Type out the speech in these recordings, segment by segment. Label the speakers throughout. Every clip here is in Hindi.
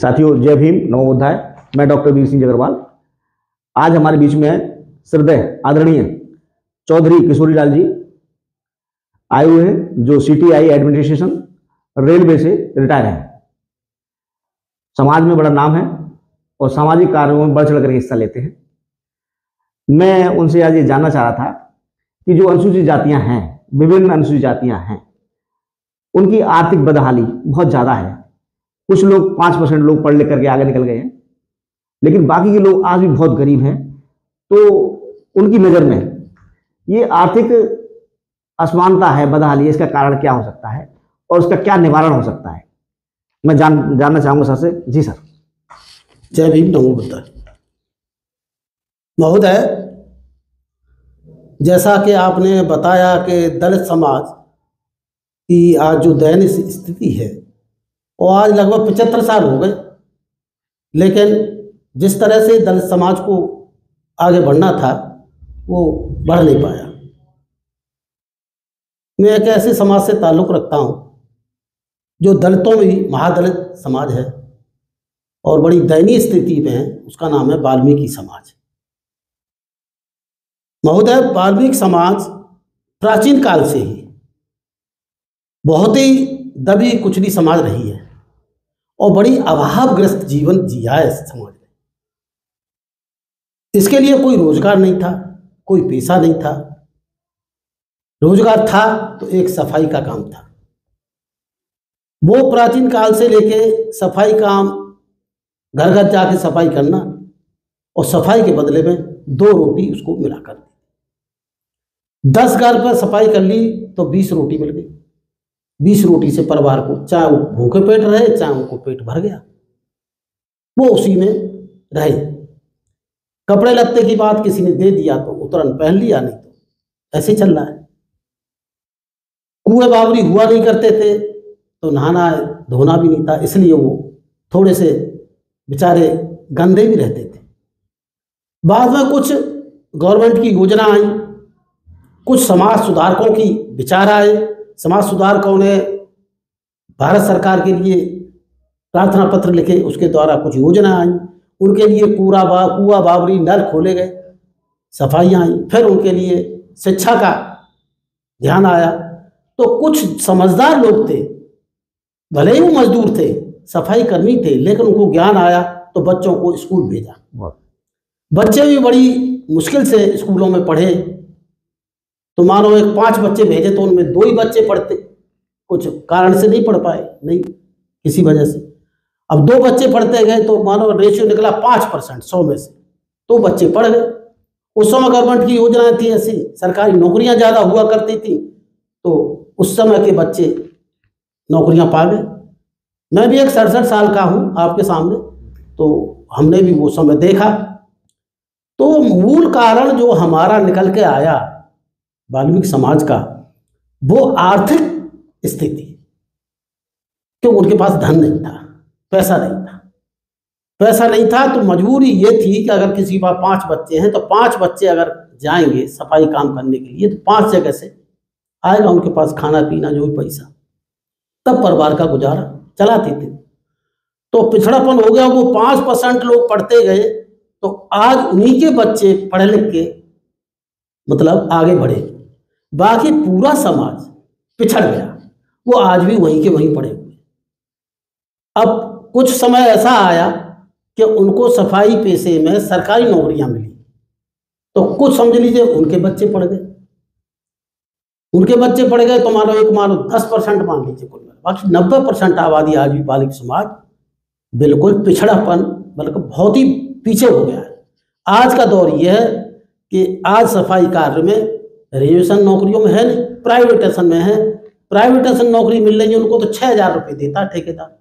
Speaker 1: साथियों, जय भीम, नमो बुद्धाय। मैं डॉक्टर वीर सिंह अग्रवाल। आज हमारे बीच में श्रद्धेय आदरणीय चौधरी किशोरीलाल जी आए हुए हैं, जो CTI एडमिनिस्ट्रेशन रेलवे से रिटायर हैं। समाज में बड़ा नाम है और सामाजिक कार्यों में बढ़ चढ़ कर हिस्सा लेते हैं। मैं उनसे आज ये जानना चाह रहा था कि जो अनुसूचित जातियां हैं, विभिन्न अनुसूचित जातियां हैं, उनकी आर्थिक बदहाली बहुत ज़्यादा है। कुछ लोग 5% लोग पढ़ लिख करके आगे निकल गए हैं, लेकिन बाकी के लोग आज भी बहुत गरीब हैं। तो उनकी नज़र में ये आर्थिक असमानता है, बदहाली, इसका कारण क्या हो सकता है और उसका क्या निवारण हो सकता है? मैं जानना चाहूँगा सर से। जी सर।
Speaker 2: जय भीम, नमो बुद्धाय। महोदय, जैसा कि आपने बताया कि दलित समाज की आज जो दयनीय स्थिति है, वो आज लगभग 75 साल हो गए, लेकिन जिस तरह से दलित समाज को आगे बढ़ना था वो बढ़ नहीं पाया। मैं एक ऐसे समाज से ताल्लुक़ रखता हूँ जो दलितों में महादलित समाज है और बड़ी दयनीय स्थिति में है। उसका नाम है वाल्मीकि समाज। महोदय, वाल्मीकि समाज प्राचीन काल से ही बहुत ही दबी कुचली समाज रही है और बड़ी अभावग्रस्त जीवन जिया है इस समाज ने। इसके लिए कोई रोजगार नहीं था, कोई पेशा नहीं था। रोजगार था तो एक सफाई का काम था। वो प्राचीन काल से लेके सफाई काम, घर घर जाके सफाई करना और सफाई के बदले में 2 रोटी उसको मिला कर दी। 10 घर पर सफाई कर ली तो 20 रोटी मिल गई। 20 रोटी से परिवार को, चाहे वो भूखे पेट रहे चाहे उनको पेट भर गया, वो उसी में रहे। कपड़े लत्ते की बात किसी ने दे दिया तो तुरंत पहन लिया, नहीं तो ऐसे चल रहा है। कुएं बावरी हुआ नहीं करते थे तो नहाना धोना भी नहीं था, इसलिए वो थोड़े से बेचारे गंदे भी रहते थे। बाद में कुछ गवर्नमेंट की योजना आई, कुछ समाज सुधारकों की विचार आए। समाज सुधारकों ने भारत सरकार के लिए प्रार्थना पत्र लिखे, उसके द्वारा कुछ योजना आई। उनके लिए कुआ बावरी नल खोले गए, सफाइयाँ आई। फिर उनके लिए शिक्षा का ध्यान आया। तो कुछ समझदार लोग थे, भले ही वो मजदूर थे, सफाई कर्मी थे, लेकिन उनको ज्ञान आया तो बच्चों को स्कूल भेजा। बच्चे भी बड़ी मुश्किल से स्कूलों में पढ़े। तो मानो एक 5 बच्चे भेजे तो उनमें 2 ही बच्चे पढ़ते, कुछ कारण से नहीं पढ़ पाए, नहीं किसी वजह से। अब 2 बच्चे पढ़ते गए तो मानो रेशियो निकला 5%, 100 में से 2 बच्चे पढ़ गए। उस समय गवर्नमेंट की योजनाएं थी ऐसी, सरकारी नौकरियां ज़्यादा हुआ करती थी, तो उस समय के बच्चे नौकरियां पा गए। मैं भी एक 67 साल का हूँ आपके सामने, तो हमने भी वो समय देखा। तो मूल कारण जो हमारा निकल के आया वाल्मीकि समाज का, वो आर्थिक स्थिति, क्योंकि उनके पास धन नहीं था, पैसा नहीं था। पैसा नहीं था तो मजबूरी ये थी कि अगर किसी के पास 5 बच्चे हैं तो 5 बच्चे अगर जाएंगे सफाई काम करने के लिए तो 5 जगह से आएगा उनके पास खाना पीना जो भी पैसा, तब परिवार का गुजारा चलाते थे। तो पिछड़ापन हो गया। वो 5% लोग पढ़ते गए तो आज उन्हीं के बच्चे पढ़े लिख के मतलब आगे बढ़े, बाकी पूरा समाज पिछड़ गया। वो आज भी वहीं के वहीं पड़े हुए। अब कुछ समय ऐसा आया कि उनको सफाई पेशे में सरकारी नौकरियां मिली, तो कुछ समझ लीजिए उनके बच्चे पढ़ गए। उनके बच्चे पढ़ गए तो मानो 10% मान लीजिए कुल, बाकी 90% आबादी आज भी वाल्मीकि समाज बिल्कुल पिछड़ापन, बल्कि बहुत ही पीछे हो गया है। आज का दौर यह है कि आज सफाई कार्य में रिजर्वेशन नौकरियों में है नहीं, प्राइवेटेशन में है। प्राइवेटेशन नौकरी मिल रही है उनको तो 6000 रुपये देता है ठेकेदार।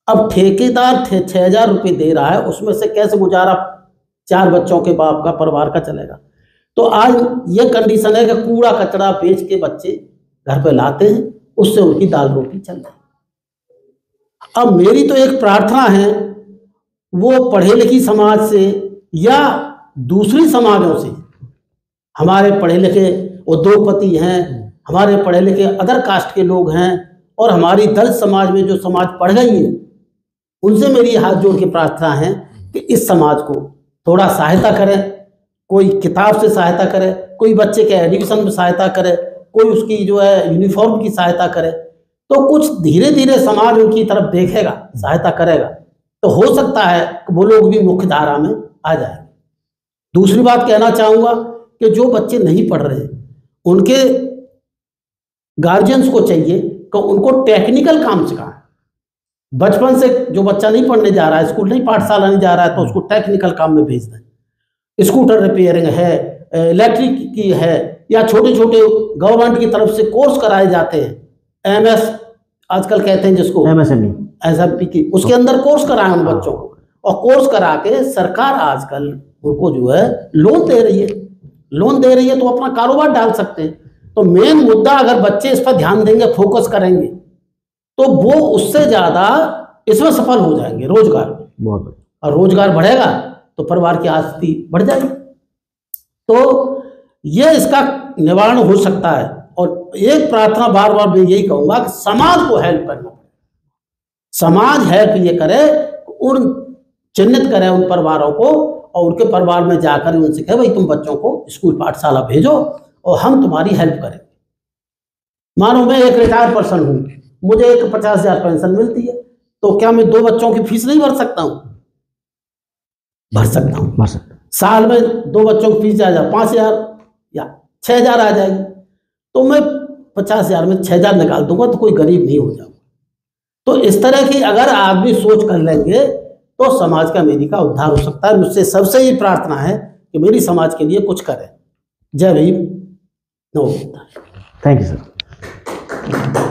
Speaker 2: अब ठेकेदार 6000 रुपये दे रहा है, उसमें से कैसे गुजारा 4 बच्चों के बाप का, परिवार का चलेगा? तो आज ये कंडीशन है कि कूड़ा कचरा बेच के बच्चे घर पे लाते हैं, उससे उनकी दाल रोटी चल रही है। अब मेरी तो एक प्रार्थना है, वो पढ़े लिखी समाज से या दूसरी समाजों से, हमारे पढ़े लिखे उद्योगपति हैं, हमारे पढ़े लिखे अदर कास्ट के लोग हैं, और हमारी दलित समाज में जो समाज पढ़ गई है उनसे मेरी हाथ जोड़ के प्रार्थना है कि इस समाज को थोड़ा सहायता करें, कोई किताब से सहायता करे, कोई बच्चे के एडमिशन में सहायता करे, कोई उसकी जो है यूनिफॉर्म की सहायता करे, तो कुछ धीरे धीरे समाज उनकी तरफ देखेगा, सहायता करेगा, तो हो सकता है कि वो लोग भी मुख्य धारा में आ जाए। दूसरी बात कहना चाहूँगा कि जो बच्चे नहीं पढ़ रहे उनके गार्जियंस को चाहिए कि उनको टेक्निकल काम सिखाएं। बचपन से जो बच्चा नहीं पढ़ने जा रहा है, स्कूल नहीं, पाठशाला नहीं जा रहा है, तो उसको टेक्निकल काम में भेज दें। स्कूटर रिपेयरिंग है, इलेक्ट्रिक की है, या छोटे छोटे गवर्नमेंट की तरफ से कोर्स कराए जाते हैं, एमएस आजकल कहते हैं जिसको, एसएमपी की, उसके अंदर कोर्स कराएं उन बच्चों को, और कोर्स करा के सरकार आजकल उनको जो है लोन दे रही है, तो अपना कारोबार डाल सकते हैं। तो मेन मुद्दा, अगर बच्चे इस पर ध्यान देंगे, फोकस करेंगे, तो वो उससे ज्यादा इसमें सफल हो जाएंगे रोजगार में।
Speaker 1: बहुत,
Speaker 2: और रोजगार बढ़ेगा तो परिवार की आस्ती बढ़ जाएगी। तो ये इसका निवारण हो सकता है। और एक प्रार्थना बार बार मैं यही कहूंगा कि समाज को हेल्प करना पड़ेगा। समाज हेल्प ये करे, उन चिन्हित करे उन परिवारों को, और उनके परिवार में जाकर उनसे कहे भाई तुम बच्चों को स्कूल पाठशाला भेजो और हम तुम्हारी हेल्प करेंगे। मानो मैं एक रिटायर्ड पर्सन हूँ, मुझे एक 50,000 पेंशन मिलती है, तो क्या मैं 2 बच्चों की फीस नहीं भर सकता हूँ? भर सकता हूँ। साल में 2 बच्चों की फीस आ 5,000 या 6,000 आ जाएगी, तो मैं 50,000 में 6,000 निकाल दूंगा, तो कोई गरीब नहीं हो जाऊंगा। तो इस तरह की अगर आदमी सोच कर लेंगे तो समाज का, मेरी का उद्धार हो सकता है। मुझसे सबसे ये प्रार्थना है कि मेरी समाज के लिए कुछ करें। जय भीम, नमो बुद्धाय।
Speaker 1: Thank you sir.